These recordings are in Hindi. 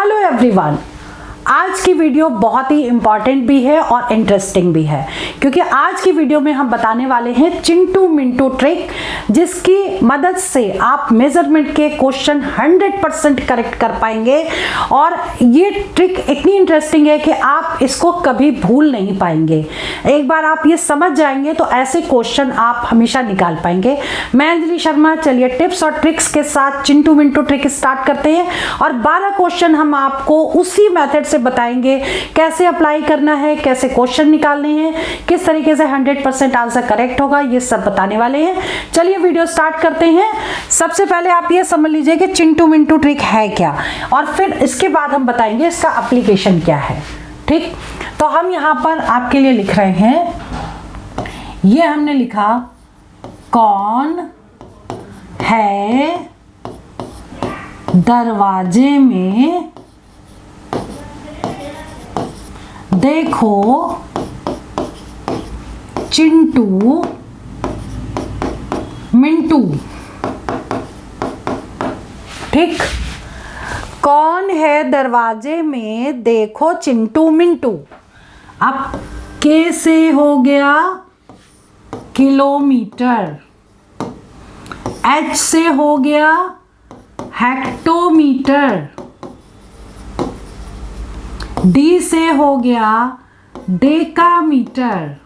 हेलो एवरीवन, आज की वीडियो बहुत ही इम्पॉर्टेंट भी है और इंटरेस्टिंग भी है क्योंकि आज की वीडियो में हम बताने वाले हैं चिंटू मिंटू ट्रिक, जिसकी मदद से आप मेजरमेंट के क्वेश्चन 100% करेक्ट कर पाएंगे। और ये ट्रिक इतनी इंटरेस्टिंग है कि आप इसको कभी भूल नहीं पाएंगे। एक बार आप ये समझ जाएंगे तो ऐसे क्वेश्चन आप हमेशा निकाल पाएंगे। मैं अंजलि शर्मा, चलिए टिप्स और ट्रिक्स के साथ चिंटू मिंटू ट्रिक स्टार्ट करते हैं। और 12 क्वेश्चन हम आपको उसी मेथड से बताएंगे कैसे अप्लाई करना है, कैसे क्वेश्चन निकालने हैं, किस तरीके से 100% आंसर करेक्ट होगा, ये सब बताने वाले हैं। चलिए वीडियो स्टार्ट करते हैं। सबसे पहले आप ये समझ लीजिए कि चिंटू मिंटू ट्रिक है क्या, और फिर इसके बाद हम बताएंगे इसका एप्लीकेशन क्या है। ठीक, तो हम यहां पर आपके लिए लिख रहे हैं, ये हमने लिखा कौन है दरवाजे में देखो चिंटू मिंटू। ठीक, कौन है दरवाजे में देखो चिंटू मिंटू। अब के से हो गया किलोमीटर, एच से हो गया हेक्टोमीटर, डी से हो गया डेकामीटर,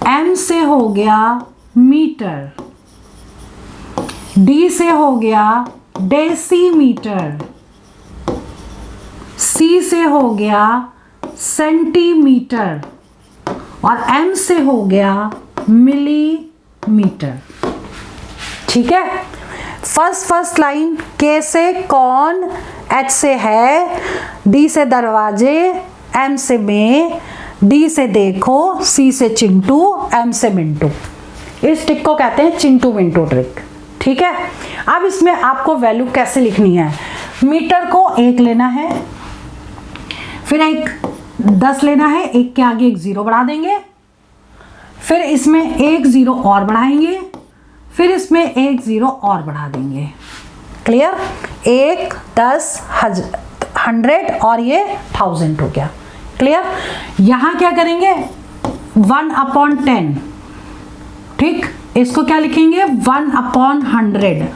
एम से हो गया मीटर, डी से हो गया डेसीमीटर, सी से हो गया सेंटीमीटर, और एम से हो गया मिलीमीटर। ठीक है, फर्स्ट लाइन के से कौन, एच से है, डी से दरवाजे, एम से में, डी से देखो, सी से चिंटू, एम से मिंटू। इस ट्रिक को कहते हैं चिंटू मिंटू ट्रिक। ठीक है, अब इसमें आपको वैल्यू कैसे लिखनी है। मीटर को 1 लेना है, फिर एक 10 लेना है, 1 के आगे एक 0 बढ़ा देंगे, फिर इसमें एक 0 और बढ़ाएंगे, फिर इसमें एक 0 और बढ़ा देंगे। क्लियर, 1, 10, 100 और ये 1000 हो गया। क्लियर, यहां क्या करेंगे 1/10। ठीक, इसको क्या लिखेंगे 1/100,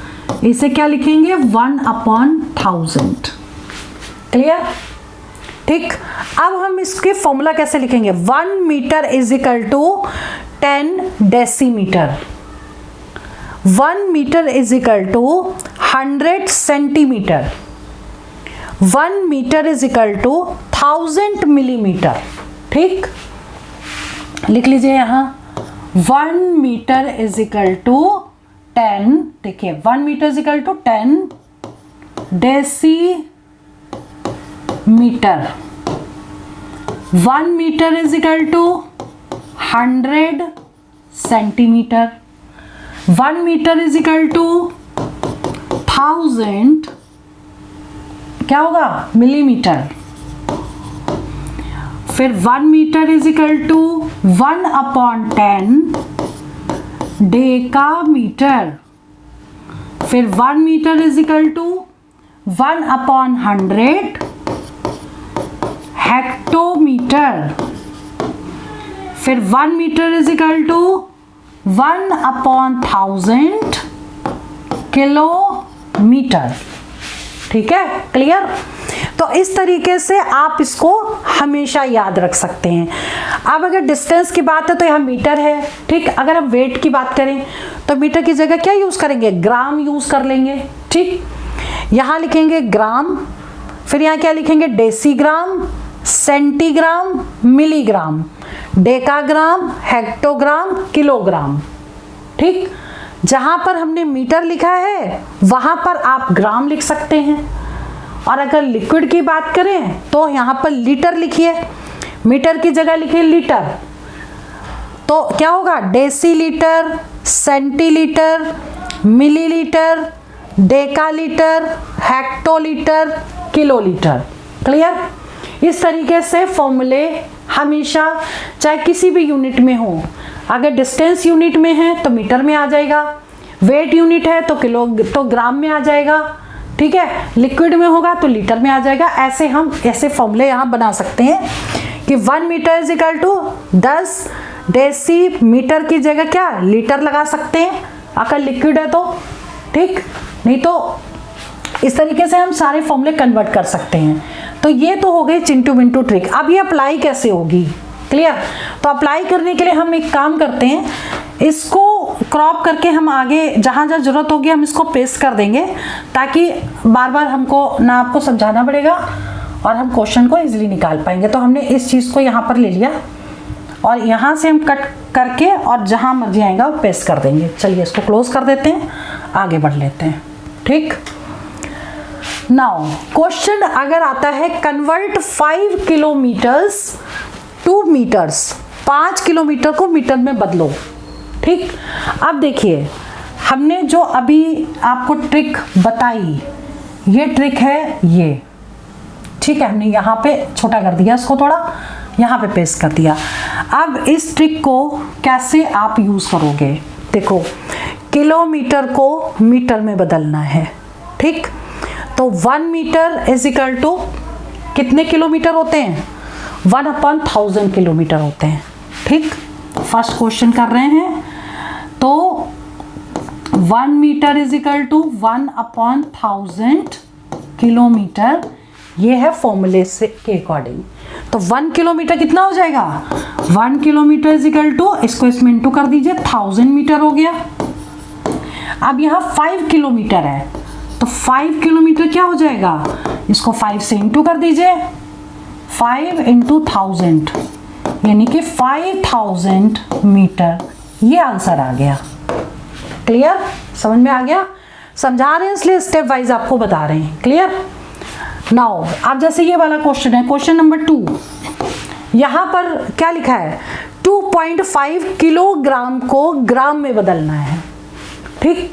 इसे क्या लिखेंगे 1/1000। क्लियर, ठीक। अब हम इसके फॉर्मूला कैसे लिखेंगे, 1 metre is equal to 10 decimetre, 1 metre is equal to 100 centimetre, 1 metre is equal to 1000 millimetre. ठीक, लिख लीजिए यहां 1 मीटर इज इक्वल टू 10, देखिए 1 metre is equal to 10 decimetre, 1 metre is equal to 100 centimetre, 1 metre is equal to 1000 क्या होगा मिलीमीटर, फिर 1 metre is equal to 1/10 decametre, फिर 1 metre is equal to 1/100 hectometre, फिर 1 metre is equal to 1/1000 kilometre. ठीक है, क्लियर। तो इस तरीके से आप इसको हमेशा याद रख सकते हैं। अब अगर डिस्टेंस की बात है तो यहाँ मीटर है। ठीक, अगर हम वेट की बात करें तो मीटर की जगह क्या यूज करेंगे, ग्राम यूज कर लेंगे। ठीक, यहाँ लिखेंगे ग्राम, फिर यहाँ क्या लिखेंगे decigram, centigram, milligram, decagram, hectogram, kilogram. ठीक, जहां पर हमने मीटर लिखा है वहां पर आप ग्राम लिख सकते हैं। और अगर लिक्विड की बात करें तो यहां पर लीटर लिखिए, मीटर की जगह लिखिए लीटर, तो क्या होगा decilitre, centilitre, millilitre, decalitre, hectolitre, kilolitre. Clear, इस तरीके से फॉर्मूले हमेशा चाहे किसी भी यूनिट में हो, अगर डिस्टेंस यूनिट में है तो मीटर में आ जाएगा, वेट यूनिट है तो किलो तो ग्राम में आ जाएगा, ठीक है, लिक्विड में होगा तो लीटर में आ जाएगा। ऐसे हम ऐसे फॉर्मूले यहाँ बना सकते हैं कि 1 metre is equal to 10 decimetre की जगह क्या लीटर लगा सकते हैं अगर लिक्विड है तो, ठीक, नहीं तो इस तरीके से हम सारे फॉर्मूले कन्वर्ट कर सकते हैं। तो ये तो हो गई चिंटू मिंटू ट्रिक। अब ये अप्लाई कैसे होगी, क्लियर? तो अप्लाई करने के लिए हम एक काम करते हैं, इसको क्रॉप करके हम आगे जहाँ जहाँ जरूरत होगी हम इसको पेस्ट कर देंगे, ताकि बार बार हमको ना आपको समझाना पड़ेगा और हम क्वेश्चन को इजीली निकाल पाएंगे। तो हमने इस चीज़ को यहाँ पर ले लिया और यहाँ से हम कट करके और जहाँ मर्जी आएगा वो पेस्ट कर देंगे। चलिए इसको क्लोज कर देते हैं, आगे बढ़ लेते हैं, ठीक। नाउ क्वेश्चन अगर आता है convert 5 kilometres to metres, 5 kilometre को मीटर में बदलो, ठीक। अब देखिए हमने जो अभी आपको ट्रिक बताई, ये ट्रिक है ये, ठीक है। हमने यहाँ पे छोटा कर दिया इसको, थोड़ा यहाँ पे पेस्ट कर दिया। अब इस ट्रिक को कैसे आप यूज़ करोगे, देखो किलोमीटर को मीटर में बदलना है, ठीक। तो 1 मीटर इज इक्वल टू कितने किलोमीटर होते हैं, 1/1000 किलोमीटर होते हैं, ठीक। फर्स्ट क्वेश्चन कर रहे हैं तो 1 metre is equal to 1/1000 kilometre, ये है फॉर्मूले से के अकॉर्डिंग। तो 1 किलोमीटर कितना हो जाएगा, 1 किलोमीटर इज इक्वल टू, इसको इसमें इंटू कर दीजिए, 1000 मीटर हो गया। अब यहाँ 5 किलोमीटर है तो 5 किलोमीटर क्या हो जाएगा, इसको 5 से इंटू कर दीजिए, 5 इंटू 1000 यानी कि 5000 मीटर, ये आंसर आ गया। क्लियर, समझ में आ गया? समझा रहे हैं इसलिए स्टेप वाइज आपको बता रहे हैं, क्लियर। नाउ अब जैसे ये वाला क्वेश्चन है, क्वेश्चन नंबर 2, यहाँ पर क्या लिखा है, 2.5 किलोग्राम को ग्राम में बदलना है, ठीक।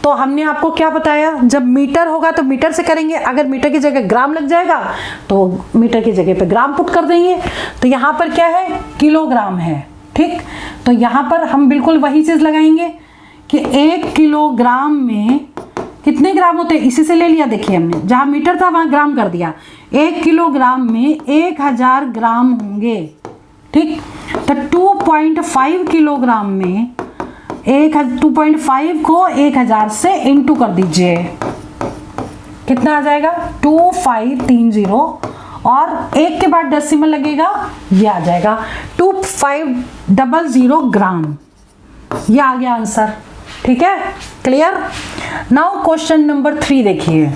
तो हमने आपको क्या बताया, जब मीटर होगा तो मीटर से करेंगे, अगर मीटर की जगह ग्राम लग जाएगा तो मीटर की जगह पे ग्राम पुट कर देंगे। तो यहाँ पर क्या है, किलोग्राम है, ठीक। तो यहाँ पर हम बिल्कुल वही चीज़ लगाएंगे कि 1 किलोग्राम में कितने ग्राम होते हैं, इसी से ले लिया। देखिए हमने जहाँ मीटर था वहाँ ग्राम कर दिया, 1 किलोग्राम में 1000 ग्राम होंगे, ठीक। तो 2.5 किलोग्राम में 2.5 को 1000 से इंटू कर दीजिए, कितना आ जाएगा 2530, और 1 के बाद डेसिमल लगेगा, ये आ जाएगा 2500 ग्राम, ये आ गया आंसर, ठीक है, क्लियर। नाउ क्वेश्चन नंबर 3 देखिए,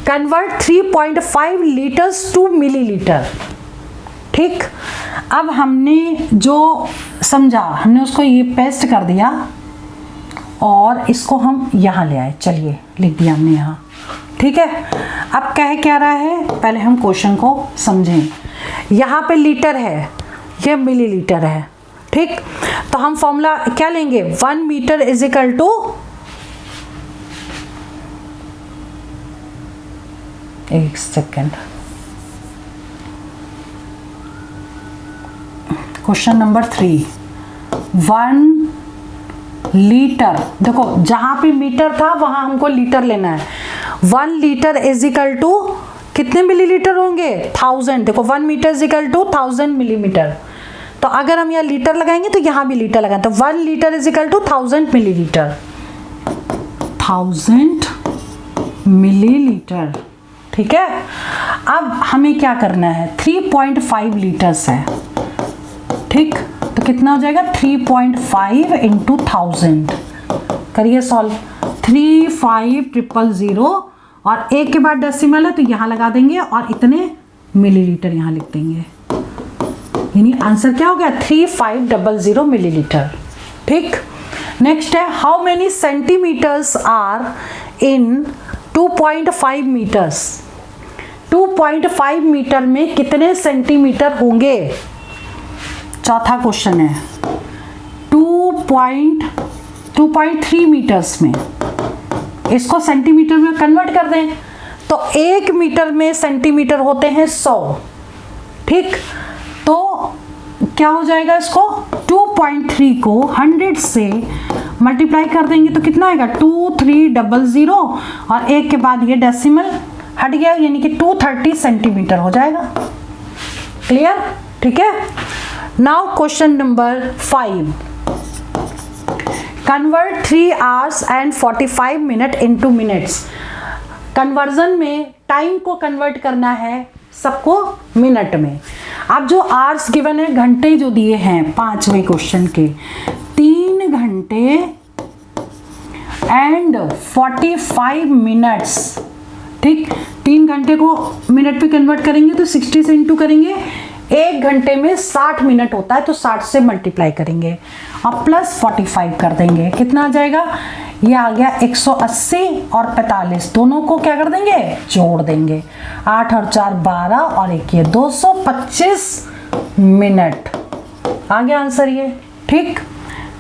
कन्वर्ट 3.5 लीटर्स टू मिलीलीटर, ठीक। अब हमने जो समझा हमने उसको ये पेस्ट कर दिया और इसको हम यहाँ ले आए, चलिए लिख दिया हमने यहाँ, ठीक है। अब कह क्या रहा है, पहले हम क्वेश्चन को समझें। यहाँ पे लीटर है, ये मिलीलीटर है, ठीक। तो हम फॉर्मूला क्या लेंगे, 1 मीटर इज इक्वल टू, एक सेकेंड, क्वेश्चन नंबर 3, 1 लीटर, देखो जहां पे मीटर था वहां हमको लीटर लेना है। 1 लीटर इज इक्वल टू कितने मिलीलीटर होंगे, 1000। देखो 1 metre is equal to 1000 millimetre, तो अगर हम यहाँ लीटर लगाएंगे तो यहाँ भी लीटर लगाएं, तो 1 litre is equal to 1000 millilitre, 1000 millilitre, ठीक है। अब हमें क्या करना है, 3.5 लीटर्स है, ठीक। तो कितना हो जाएगा, 3.5 इंटू 1000, करिए सॉल्व, 35000 और 1 के बाद डेसिमल है तो यहाँ लगा देंगे और इतने मिलीलीटर यहाँ लिख देंगे, यानी आंसर क्या हो गया, 3500 मिलीलीटर, ठीक। नेक्स्ट है, how many centimetres are in 2.5 metres, 2.5 metre में कितने सेंटीमीटर होंगे। चौथा क्वेश्चन है, 2.3 मीटर्स में, इसको सेंटीमीटर में कन्वर्ट कर दें तो 1 मीटर में सेंटीमीटर होते हैं 100, ठीक। तो क्या हो जाएगा, इसको 2.3 को 100 से मल्टीप्लाई कर देंगे तो कितना आएगा 2300 और एक के बाद ये डेसिमल हट गया यानी कि 230 सेंटीमीटर हो जाएगा। क्लियर? ठीक है। Now question number 5, convert 3 hours and 45 minutes into minutes। Conversion में टाइम को कन्वर्ट करना है सबको मिनट में। अब जो आवर्स गिवन है, घंटे जो दिए हैं 5वें क्वेश्चन के, 3 घंटे एंड 45 मिनट्स। ठीक, 3 घंटे को मिनट पे कन्वर्ट करेंगे तो 60 से इंटू करेंगे। 1 घंटे में 60 मिनट होता है तो 60 से मल्टीप्लाई करेंगे और प्लस 45 कर देंगे। कितना आ जाएगा? ये आ गया 180 और 45, दोनों को क्या कर देंगे? जोड़ देंगे। 8 और 4 12 और 1 ये 225 मिनट। आ गया आंसर ये। ठीक।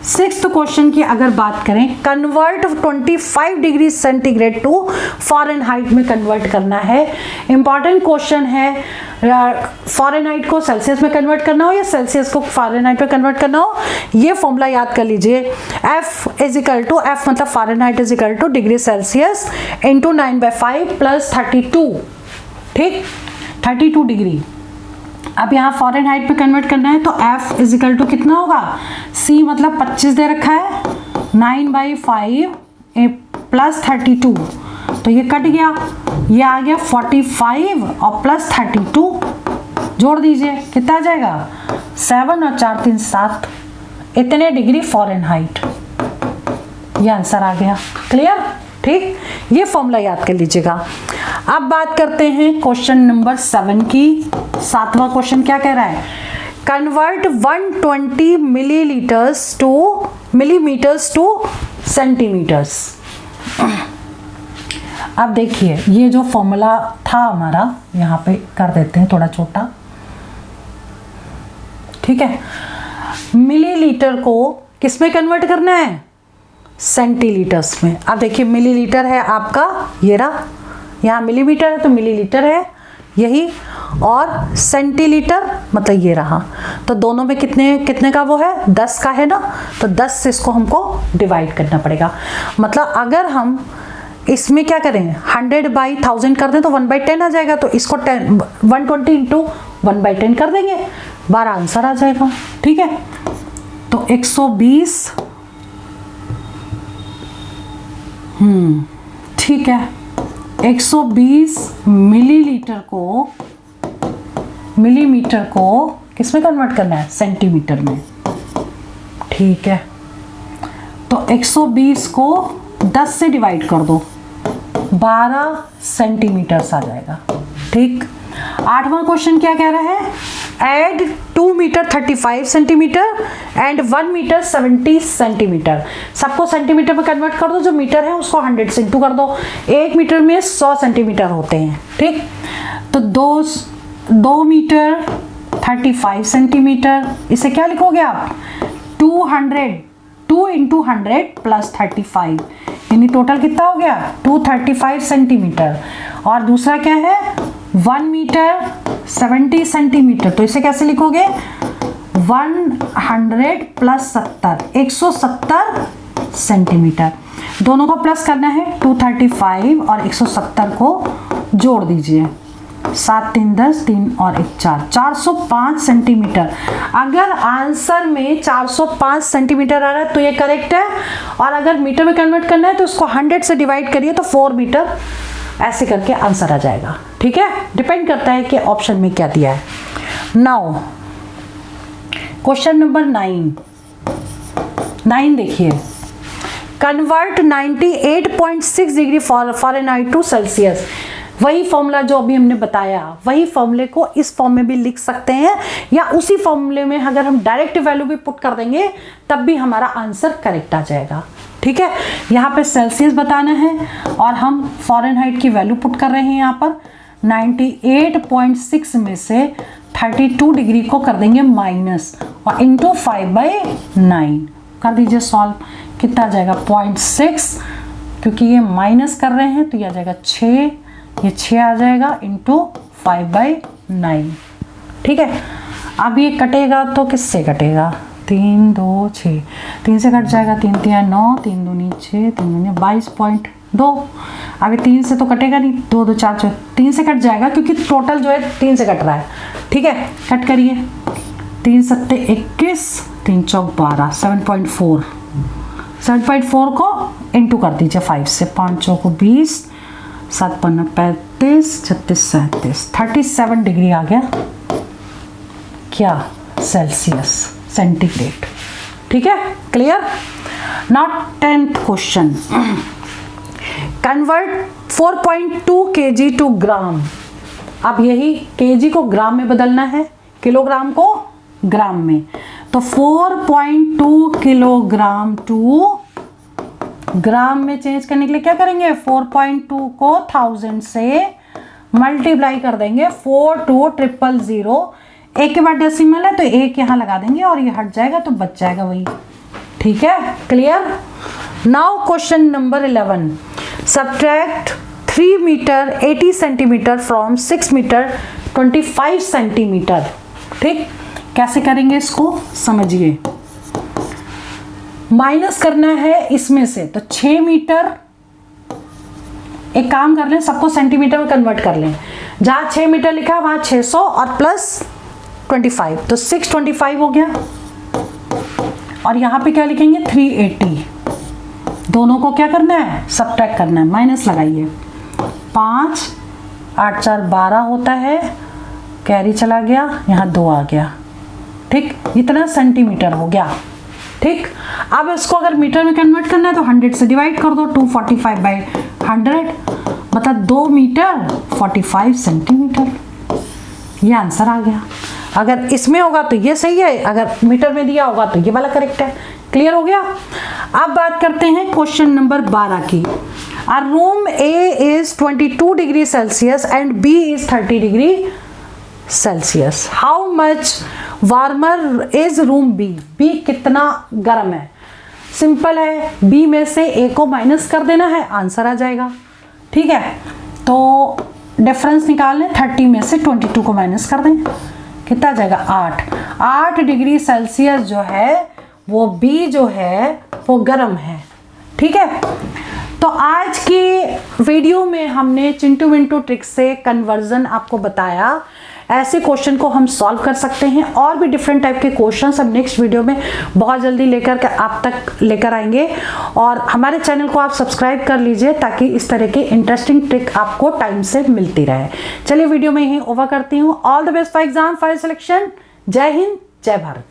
6th क्वेश्चन की अगर बात करें, convert 25 degree centigrade to Fahrenheit में कन्वर्ट करना है। इंपॉर्टेंट क्वेश्चन है, फ़ारेनहाइट को सेल्सियस में कन्वर्ट करना हो या सेल्सियस को फ़ारेनहाइट में कन्वर्ट करना हो, ये फॉर्मूला याद कर लीजिए। F इजिकल टू, F मतलब Fahrenheit is equal to degree Celsius into 9/5 plus 32। ठीक, 32 डिग्री। अब यहाँ फ़ारेनहाइट पे कन्वर्ट करना है तो F इजिकल टू कितना होगा? C मतलब 25 दे रखा है, 9/5 प्लस 32 तो ये कट गया, ये आ गया 45 और प्लस 32 जोड़ दीजिए, कितना आ जाएगा? 7 और 4 3 7, इतने डिग्री फ़ारेनहाइट। ये आंसर आ गया। क्लियर? ठीक, ये फॉर्मूला याद कर लीजिएगा। अब बात करते हैं क्वेश्चन नंबर 7 की। 7वां क्वेश्चन क्या कह रहा है? Convert 120 millimetres to centimetres. अब देखिए, ये जो फॉर्मूला था हमारा, यहाँ पे कर देते हैं थोड़ा छोटा। ठीक है, मिलीलीटर को किस में कन्वर्ट करना है? सेंटीलीटर्स में। अब देखिए, मिलीलीटर है आपका ये रहा, यहाँ मिलीमीटर है तो मिलीलीटर है यही, और सेंटीलीटर मतलब ये रहा। तो दोनों में कितने कितने का वो है? 10 का है ना, तो 10 से इसको हमको डिवाइड करना पड़ेगा। मतलब अगर हम इसमें क्या करें, 100/1000 कर दें तो 1/10 आ जाएगा, तो इसको 120 इंटू 1/10 कर देंगे, 12 आंसर आ जाएगा। ठीक है, तो 120 ठीक है, 120 मिलीमीटर को किस में कन्वर्ट करना है? सेंटीमीटर में। ठीक है, तो 120 को 10 से डिवाइड कर दो, 12 सेंटीमीटर आ जाएगा। ठीक। 8वां क्वेश्चन क्या कह रहा है? Add 2 metre 35 centimetre and 1 metre 70 centimetre. सबको सेंटीमीटर में कन्वर्ट कर दो, जो मीटर है उसको 100 से इंटू कर दो। 1 मीटर में 100 सेंटीमीटर होते हैं। ठीक, तो 2 मीटर 35 सेंटीमीटर, इसे क्या लिखोगे आप? 2 इंटू 100 प्लस 35, यानी टोटल कितना हो गया? 235 सेंटीमीटर। और दूसरा क्या है? 1 मीटर 70 सेंटीमीटर, तो इसे कैसे लिखोगे? 100 प्लस 70, 170 सेंटीमीटर। दोनों को प्लस करना है, 235 और 170 को जोड़ दीजिए, 7 3 10, 3 और 1 4, 405 सेंटीमीटर। अगर आंसर में 405 सेंटीमीटर आ रहा है तो ये करेक्ट है, और अगर मीटर में कन्वर्ट करना है तो इसको 100 से डिवाइड करिए तो 4 मीटर, ऐसे करके आंसर आ जाएगा। ठीक है, डिपेंड करता है कि ऑप्शन में क्या दिया है। नाउ क्वेश्चन नंबर 9 देखिए, convert 98.6 degree Fahrenheit to Celsius. वही फॉर्मूला जो अभी हमने बताया, वही फॉर्मूले को इस फॉर्म में भी लिख सकते हैं, या उसी फॉर्मूले में अगर हम डायरेक्ट वैल्यू भी पुट कर देंगे तब भी हमारा आंसर करेक्ट आ जाएगा। ठीक है, यहाँ पे सेल्सियस बताना है और हम फ़ारेनहाइट की वैल्यू पुट कर रहे हैं। यहाँ पर 98.6 में से 32 डिग्री को कर देंगे माइनस और इंटू 5/9 कर दीजिए सॉल्व। कितना आ जाएगा? 0.6, क्योंकि ये माइनस कर रहे हैं तो ये आ जाएगा 6, ये 6 आ जाएगा इंटू 5/9। ठीक है, अब ये कटेगा तो किससे कटेगा? 3 2 6, 3 से कट जाएगा, 3 3 9, 3 दूनी 6, 3 दूनी 22.2। अभी 3 से तो कटेगा नहीं, 2 2 4 4, 3 से कट जाएगा क्योंकि टोटल जो है 3 से कट रहा है। ठीक है, कट करिए। 3 7 21, 3 4 12, 7.4। 7.4 को इंटू कर दीजिए 5 से, 5 4 को 20, 7 5 35, 36 37, 37 डिग्री आ गया क्या, सेल्सियस, सेंटीग्रेड। ठीक है, clear. Now 10th question, convert 4.2 kg to gram. अब यही kg को ग्राम में बदलना है, किलोग्राम को ग्राम में। तो 4.2 किलोग्राम टू ग्राम में चेंज करने के लिए क्या करेंगे, 4.2 को 1000 से मल्टीप्लाई कर देंगे, 42000। एक के बाद डेसिमल है तो एक यहाँ लगा देंगे और ये हट जाएगा तो बच जाएगा वही। ठीक है, clear. Now question number 11, subtract 3 metre 80 centimetre from 6 metre 25 centimetre. ठीक, कैसे करेंगे इसको समझिए। माइनस करना है इसमें से, तो 6 मीटर, एक काम कर लें, सबको सेंटीमीटर में कन्वर्ट कर लें। जहां 6 मीटर लिखा है वहां 600 और प्लस 25, तो 625 हो गया। और यहाँ पे क्या लिखेंगे, 380। दोनों को क्या करना है, सब्ट्रैक्ट करना है, माइनस लगाइए। 5 8 4 12 होता है, कैरी चला गया, यहाँ 2 आ गया। ठीक, इतना सेंटीमीटर हो गया। ठीक, अब इसको अगर मीटर में कन्वर्ट करना है तो 100 से डिवाइड कर दो, 245/100, मतलब 2 मीटर 45 सेंटीमीटर। ये आंसर आ गया। अगर इसमें होगा तो ये सही है, अगर मीटर में दिया होगा तो ये वाला करेक्ट है। क्लियर हो गया। अब बात करते हैं क्वेश्चन नंबर 12 की। A room A is 22 degree Celsius and B is 30 degree Celsius. How much warmer is room B? B कितना गर्म है? सिंपल है, B में से A को माइनस कर देना है, आंसर आ जाएगा। ठीक है, तो डिफरेंस निकाल लें, 30 में से 22 को माइनस कर दें, कितना आ जाएगा, 8 डिग्री सेल्सियस जो है वो B जो है वो गर्म है। ठीक है, तो आज की वीडियो में हमने चिंटू विंटू ट्रिक से कन्वर्जन आपको बताया। ऐसे क्वेश्चन को हम सॉल्व कर सकते हैं, और भी डिफरेंट टाइप के क्वेश्चन सब नेक्स्ट वीडियो में बहुत जल्दी लेकर के आप तक लेकर आएंगे। और हमारे चैनल को आप सब्सक्राइब कर लीजिए ताकि इस तरह की इंटरेस्टिंग ट्रिक आपको टाइम से मिलती रहे। चलिए वीडियो में यहीं ओवर करती हूँ। All the best for exam, for selection. जय हिंद, जय भारत।